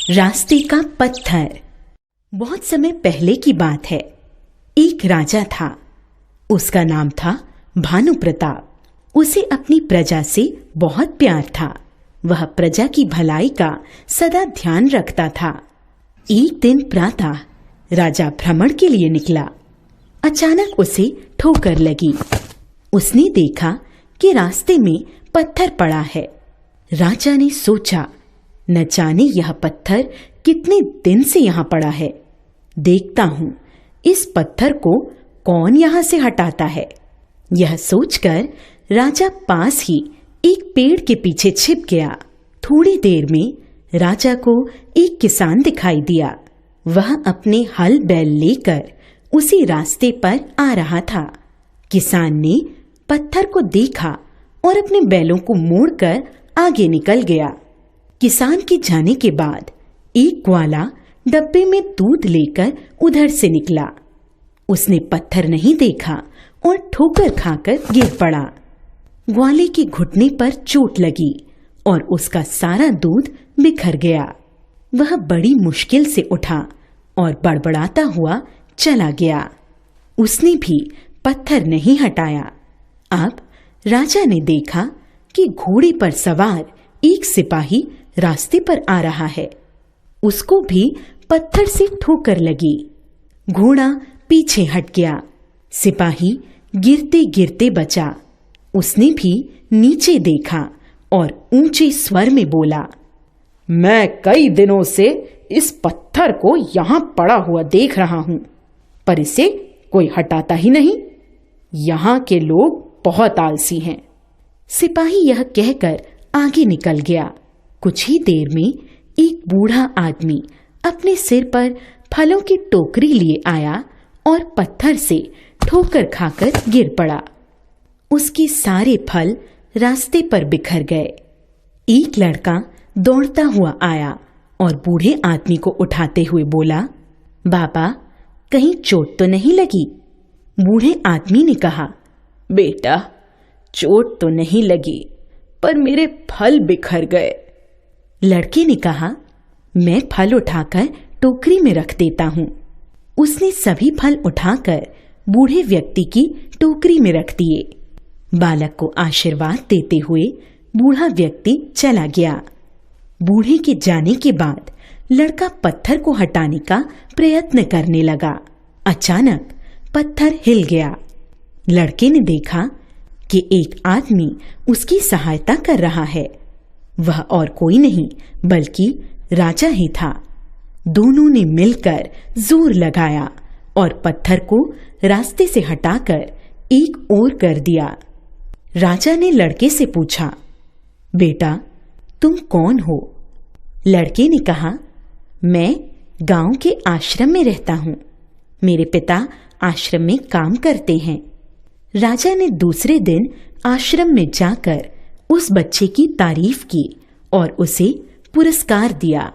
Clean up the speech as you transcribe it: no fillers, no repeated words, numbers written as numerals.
रास्ते का पत्थर। बहुत समय पहले की बात है। एक राजा था। उसका नाम था भानु प्रताप। उसे अपनी प्रजा से बहुत प्यार था। वह प्रजा की भलाई का सदा ध्यान रखता था। एक दिन प्रातः राजा भ्रमण के लिए निकला। अचानक उसे ठोकर लगी। उसने देखा कि रास्ते में पत्थर पड़ा है। राजा ने सोचा, न जाने यह पत्थर कितने दिन से यहाँ पड़ा है। देखता हूँ इस पत्थर को कौन यहाँ से हटाता है। यह सोचकर राजा पास ही एक पेड़ के पीछे छिप गया। थोड़ी देर में राजा को एक किसान दिखाई दिया। वह अपने हल बैल लेकर उसी रास्ते पर आ रहा था। किसान ने पत्थर को देखा और अपने बैलों को मोड़कर आगे निकल गया। किसान के जाने के बाद एक ग्वाला डब्बे में दूध लेकर उधर से निकला। उसने पत्थर नहीं देखा और ठोकर खाकर गिर पड़ा। ग्वाले के घुटने पर चोट लगी और उसका सारा दूध बिखर गया। वह बड़ी मुश्किल से उठा और बड़बड़ाता हुआ चला गया। उसने भी पत्थर नहीं हटाया। अब राजा ने देखा कि घोड़े पर सवार एक सिपाही रास्ते पर आ रहा है। उसको भी पत्थर से ठोकर लगी। घोड़ा पीछे हट गया। सिपाही गिरते गिरते बचा। उसने भी नीचे देखा और ऊंचे स्वर में बोला, मैं कई दिनों से इस पत्थर को यहाँ पड़ा हुआ देख रहा हूं, पर इसे कोई हटाता ही नहीं। यहाँ के लोग बहुत आलसी हैं। सिपाही यह कहकर आगे निकल गया। कुछ ही देर में एक बूढ़ा आदमी अपने सिर पर फलों की टोकरी लिए आया और पत्थर से ठोकर खाकर गिर पड़ा। उसके सारे फल रास्ते पर बिखर गए। एक लड़का दौड़ता हुआ आया और बूढ़े आदमी को उठाते हुए बोला, बाबा, कहीं चोट तो नहीं लगी? बूढ़े आदमी ने कहा, बेटा, चोट तो नहीं लगी, पर मेरे फल बिखर गए। लड़के ने कहा, मैं फल उठाकर टोकरी में रख देता हूं। उसने सभी फल उठाकर बूढ़े व्यक्ति की टोकरी में रख दिए। बालक को आशीर्वाद देते हुए बूढ़ा व्यक्ति चला गया। बूढ़े के जाने के बाद लड़का पत्थर को हटाने का प्रयत्न करने लगा। अचानक पत्थर हिल गया। लड़के ने देखा कि एक आदमी उसकी सहायता कर रहा है। वह और कोई नहीं बल्कि राजा ही था। दोनों ने मिलकर जोर लगाया और पत्थर को रास्ते से हटाकर एक ओर कर दिया। राजा ने लड़के से पूछा, बेटा, तुम कौन हो? लड़के ने कहा, मैं गांव के आश्रम में रहता हूं। मेरे पिता आश्रम में काम करते हैं। राजा ने दूसरे दिन आश्रम में जाकर उस बच्चे की तारीफ की और उसे पुरस्कार दिया।